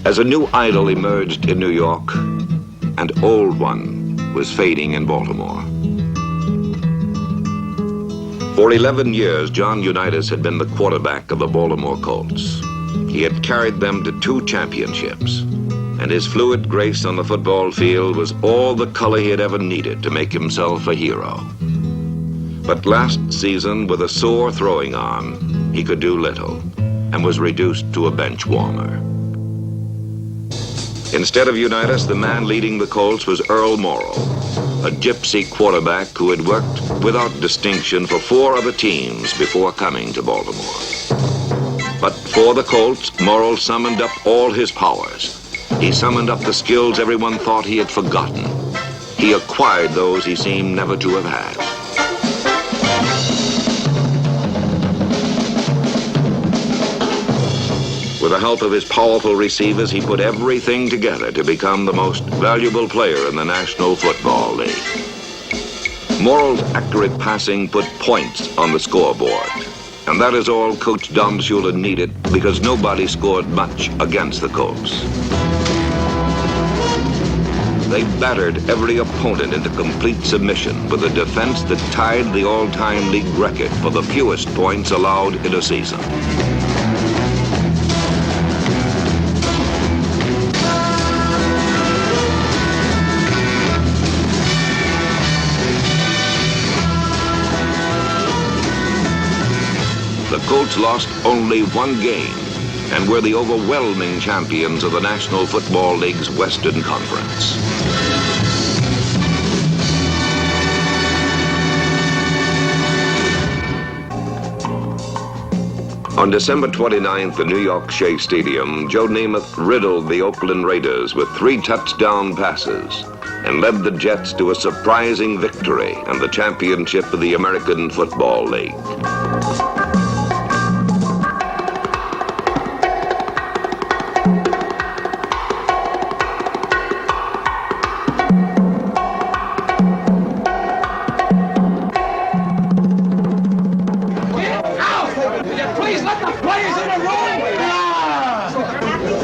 As a new idol emerged in New York, an old one was fading in Baltimore. For 11 years, John Unitas had been the quarterback of the Baltimore Colts. He had carried them to 2 championships, and his fluid grace on the football field was all the color he had ever needed to make himself a hero. But last season, with a sore throwing arm, he could do little and was reduced to a bench warmer. Instead of Unitas, the man leading the Colts was Earl Morrall, a gypsy quarterback who had worked without distinction for 4 other teams before coming to Baltimore. But for the Colts, Morrall summoned up all his powers. He summoned up the skills everyone thought he had forgotten. He acquired those he seemed never to have had. With the help of his powerful receivers, he put everything together to become the most valuable player in the National Football League. Morrall's accurate passing put points on the scoreboard, and that is all Coach Don Shula needed because nobody scored much against the Colts. They battered every opponent into complete submission with a defense that tied the all-time league record for the fewest points allowed in a season. The Colts lost only 1 game and were the overwhelming champions of the National Football League's Western Conference. On December 29th at New York Shea Stadium, Joe Namath riddled the Oakland Raiders with 3 touchdown passes and led the Jets to a surprising victory and the championship of the American Football League.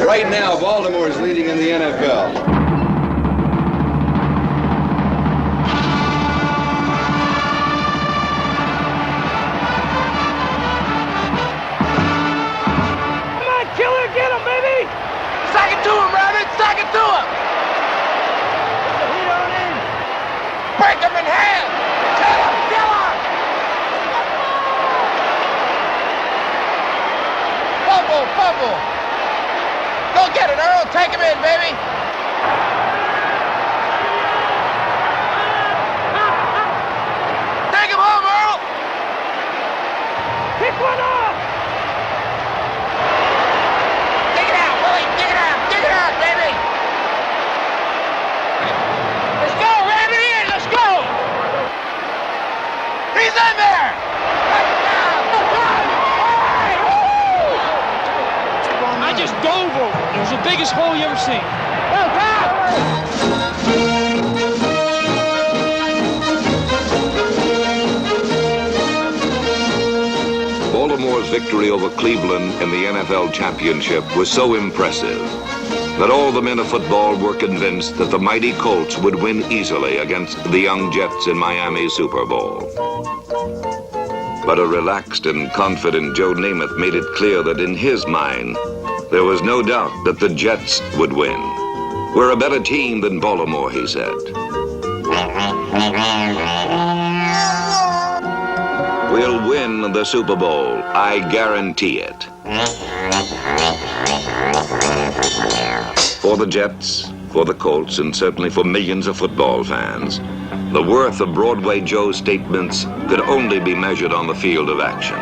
Right now, Baltimore is leading in the NFL. Come on, killer, get him, baby! Sack it to him, Rabbit! Sack it to him! Break him in half! Kill him! Kill him! Fumble! Fumble! Go get it, Earl! Take him in, baby! Take him home, Earl! Pick one off! Dig it out, Willie! Dig it out! Dig it out, baby! Let's go, Rabbit! In! Let's go! He's in there! I just dove over. It was the biggest hole you ever seen. Baltimore's victory over Cleveland in the NFL championship was so impressive that all the men of football were convinced that the mighty Colts would win easily against the young Jets in Miami's Super Bowl. But a relaxed and confident Joe Namath made it clear that in his mind, there was no doubt that the Jets would win. We're a better team than Baltimore, he said. We'll win the Super Bowl, I guarantee it. For the Jets, for the Colts, and certainly for millions of football fans, the worth of Broadway Joe's statements could only be measured on the field of action.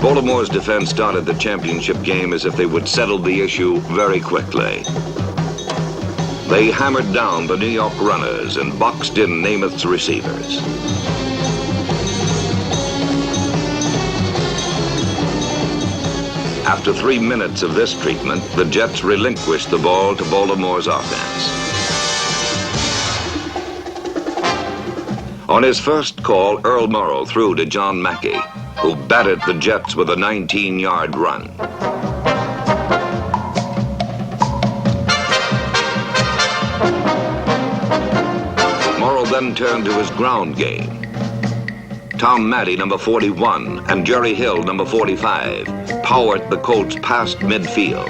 Baltimore's defense started the championship game as if they would settle the issue very quickly. They hammered down the New York runners and boxed in Namath's receivers. After 3 minutes of this treatment, the Jets relinquished the ball to Baltimore's offense. On his first call, Earl Morrall threw to John Mackey, who batted the Jets with a 19-yard run. Morrall then turned to his ground game. Tom Maddy, number 41, and Jerry Hill, number 45, powered the Colts past midfield.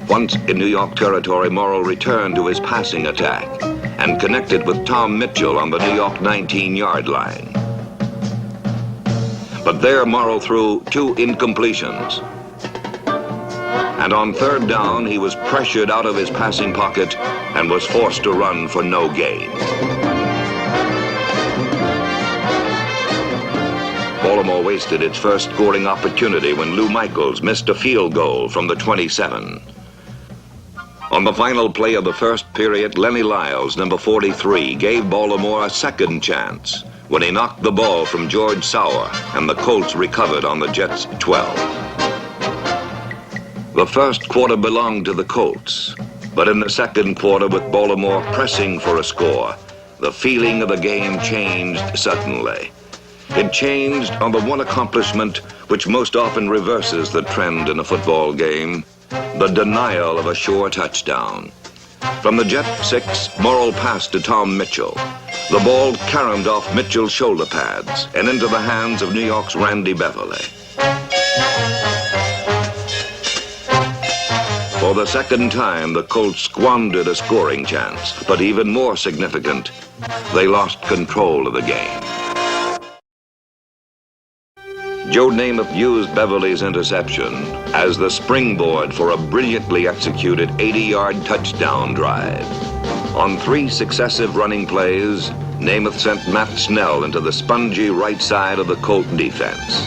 Once in New York territory, Morrall returned to his passing attack and connected with Tom Mitchell on the New York 19-yard line. But there Morrall threw 2 incompletions. And on third down, he was pressured out of his passing pocket and was forced to run for no gain. Baltimore wasted its first scoring opportunity when Lou Michaels missed a field goal from the 27. On the final play of the first period, Lenny Lyles, number 43, gave Baltimore a second chance when he knocked the ball from George Sauer, and the Colts recovered on the Jets' 12. The first quarter belonged to the Colts, but in the second quarter, with Baltimore pressing for a score, the feeling of the game changed suddenly. It changed on the one accomplishment which most often reverses the trend in a football game: the denial of a sure touchdown. From the Jet 6, Morrall passed to Tom Mitchell. The ball caromed off Mitchell's shoulder pads and into the hands of New York's Randy Beverly. For the second time, the Colts squandered a scoring chance, but even more significant, they lost control of the game. Joe Namath used Beverly's interception as the springboard for a brilliantly executed 80-yard touchdown drive. On 3 successive running plays, Namath sent Matt Snell into the spongy right side of the Colt defense.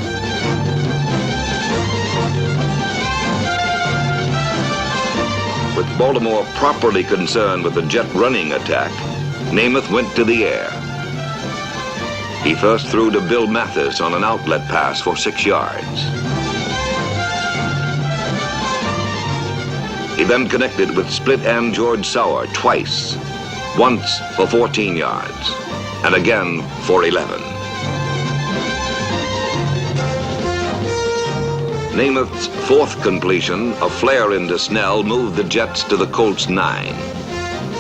With Baltimore properly concerned with the Jet running attack, Namath went to the air. He first threw to Bill Mathis on an outlet pass for 6 yards. He then connected with split end George Sauer twice, once for 14 yards, and again for 11. Namath's 4th completion, a flare into Snell, moved the Jets to the Colts' 9.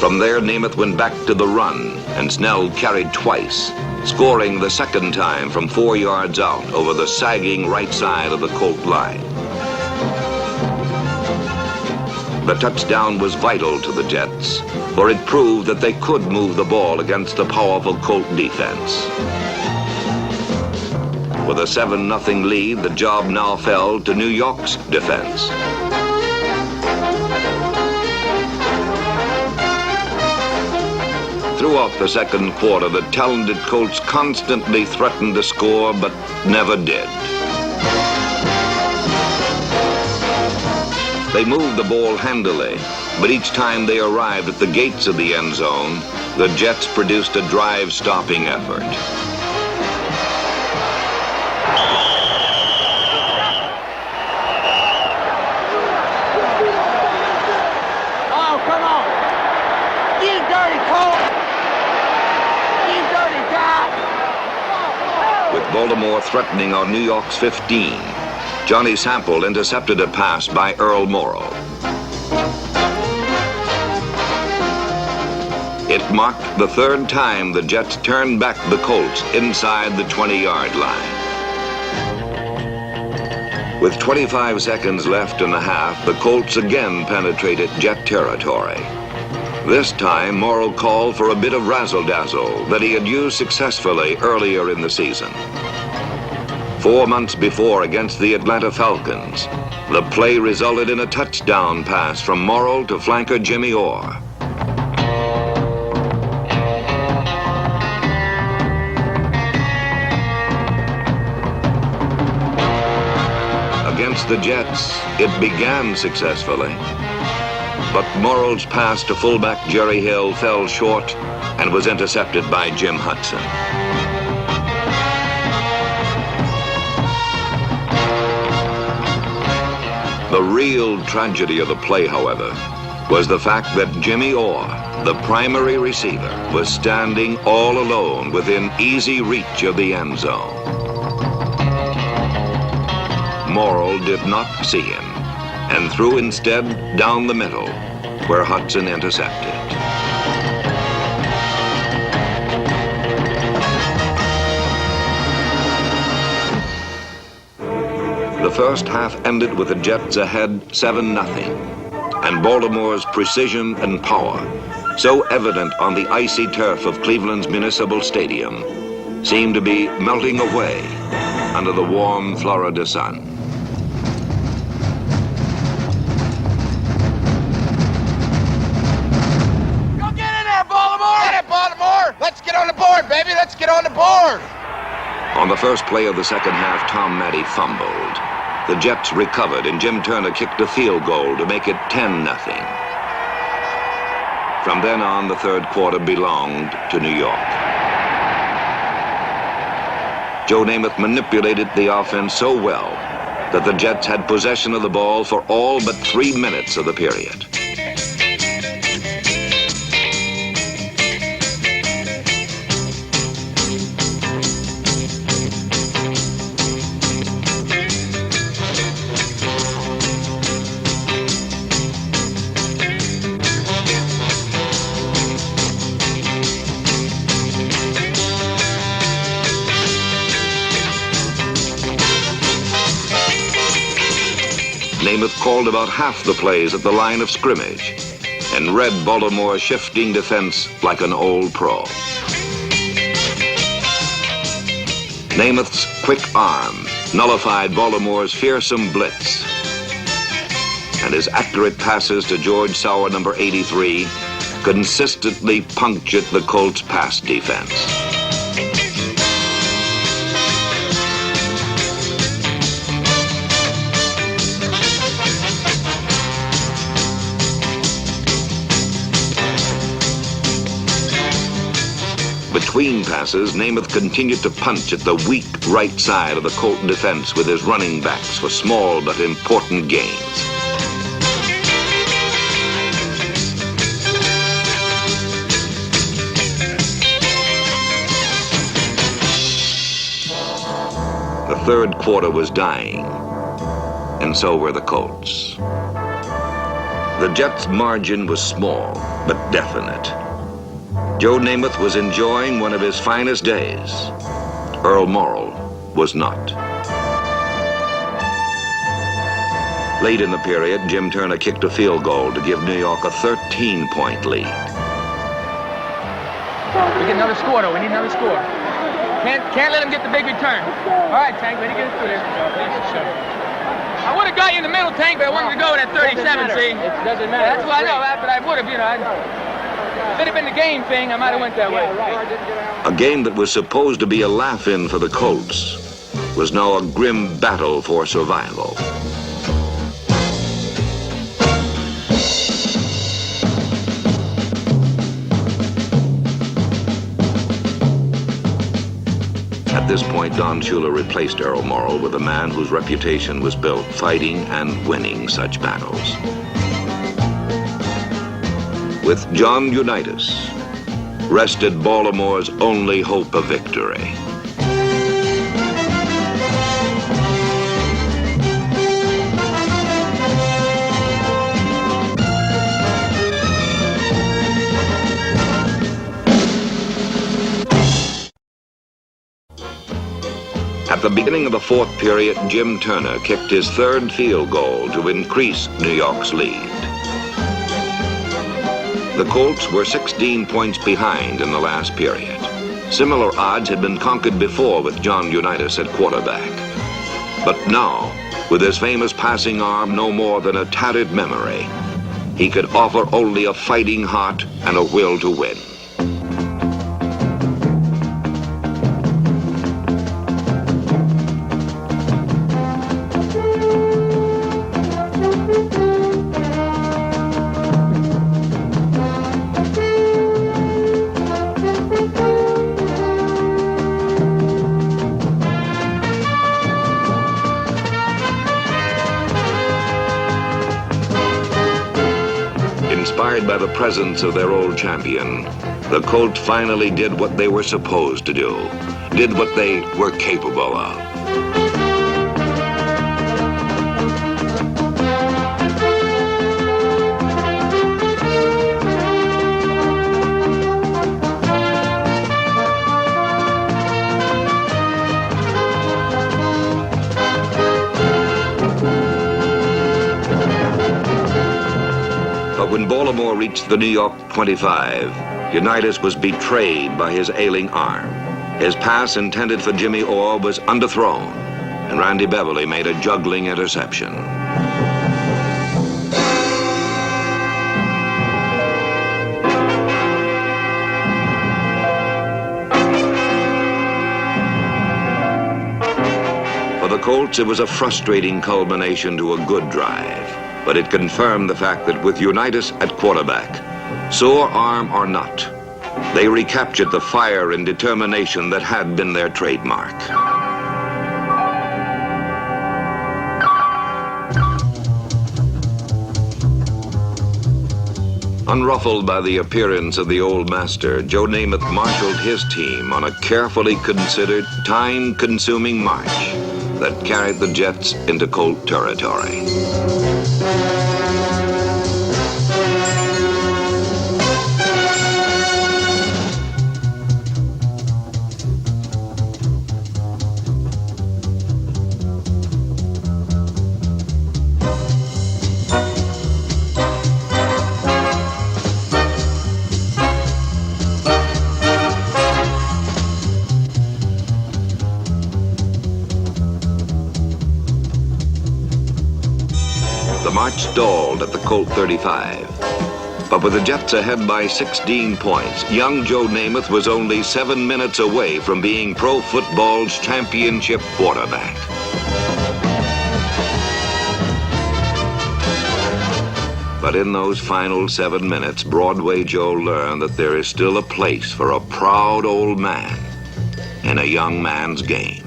From there, Namath went back to the run, and Snell carried twice, scoring the second time from 4 yards out over the sagging right side of the Colt line. The touchdown was vital to the Jets, for it proved that they could move the ball against the powerful Colt defense. With a 7-0 lead, the job now fell to New York's defense. Throughout the second quarter, the talented Colts constantly threatened to score, but never did. They moved the ball handily, but each time they arrived at the gates of the end zone, the Jets produced a drive-stopping effort. Oh, come on! You dirty Colt! You dirty guy! With Baltimore threatening on New York's 15, Johnny Sample intercepted a pass by Earl Morrall. It marked the 3rd time the Jets turned back the Colts inside the 20-yard line. With 25 seconds left in the half, the Colts again penetrated Jet territory. This time, Morrall called for a bit of razzle-dazzle that he had used successfully earlier in the season. 4 months before against the Atlanta Falcons, the play resulted in a touchdown pass from Morrall to flanker Jimmy Orr. against the Jets, it began successfully. But Morrall's pass to fullback Jerry Hill fell short and was intercepted by Jim Hudson. The real tragedy of the play, however, was the fact that Jimmy Orr, the primary receiver, was standing all alone within easy reach of the end zone. Morrall did not see him and threw instead down the middle, where Hudson intercepted. The first half ended with the Jets ahead 7-0, and Baltimore's precision and power, so evident on the icy turf of Cleveland's Municipal Stadium, seemed to be melting away under the warm Florida sun. Go get in there, Baltimore! Get it, Baltimore! Let's get on the board, baby! Let's get on the board! On the first play of the second half, Tom Matte fumbled. The Jets recovered, and Jim Turner kicked a field goal to make it 10-0. From then on, the third quarter belonged to New York. Joe Namath manipulated the offense so well that the Jets had possession of the ball for all but 3 minutes of the period. Namath called about half the plays at the line of scrimmage and read Baltimore's shifting defense like an old pro. Namath's quick arm nullified Baltimore's fearsome blitz, and his accurate passes to George Sauer, number 83, consistently punctured the Colts' pass defense. Between passes, Namath continued to punch at the weak right side of the Colt defense with his running backs for small but important gains. The third quarter was dying, and so were the Colts. The Jets' margin was small, but definite. Joe Namath was enjoying one of his finest days. Earl Morrall was not. Late in the period, Jim Turner kicked a field goal to give New York a 13-point lead. We get another score, though. We need another score. Can't let him get the big return. All right, Tank, let him get it through there. I would have got you in the middle, Tank, but I wanted to go with that 37, see? It doesn't matter. That's why I know that, but I would have, you know. If it had been the game thing, I might have went that way. A game that was supposed to be a laugh-in for the Colts was now a grim battle for survival. At this point, Don Shula replaced Earl Morrall with a man whose reputation was built fighting and winning such battles. With John Unitas, rested Baltimore's only hope of victory. At the beginning of the fourth period, Jim Turner kicked his third field goal to increase New York's lead. The Colts were 16 points behind in the last period. Similar odds had been conquered before with John Unitas at quarterback. But now, with his famous passing arm no more than a tattered memory, he could offer only a fighting heart and a will to win. the presence of their old champion, the Colts finally did what they were supposed to do, did what they were capable of. But when Baltimore reached the New York 25, Unitas was betrayed by his ailing arm. His pass intended for Jimmy Orr was underthrown, and Randy Beverly made a juggling interception. For the Colts, it was a frustrating culmination to a good drive. But it confirmed the fact that with Unitas at quarterback, sore arm or not, they recaptured the fire and determination that had been their trademark. Unruffled by the appearance of the old master, Joe Namath marshaled his team on a carefully considered, time-consuming march that carried the Jets into Colt territory. The march stalled at the Colt 35. But with the Jets ahead by 16 points, young Joe Namath was only 7 minutes away from being pro football's championship quarterback. But in those final 7 minutes, Broadway Joe learned that there is still a place for a proud old man in a young man's game.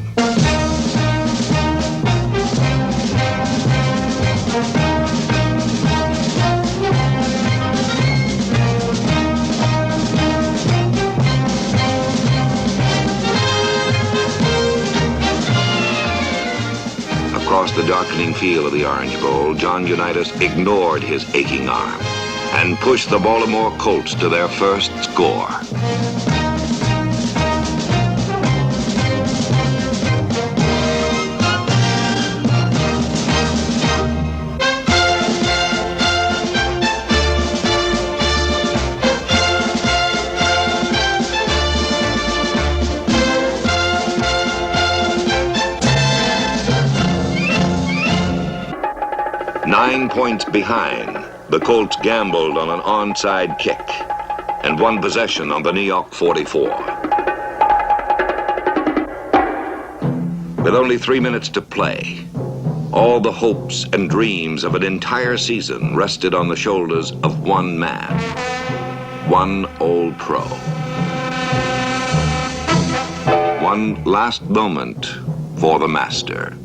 Across the darkening field of the Orange Bowl, John Unitas ignored his aching arm and pushed the Baltimore Colts to their first score. Nine points behind, the Colts gambled on an onside kick and won possession on the New York 44. With only 3 minutes to play, all the hopes and dreams of an entire season rested on the shoulders of one man, one old pro. One last moment for the master.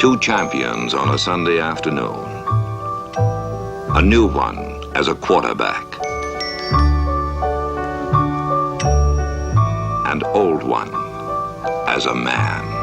Two champions on a Sunday afternoon. A new one as a quarterback. An old one as a man.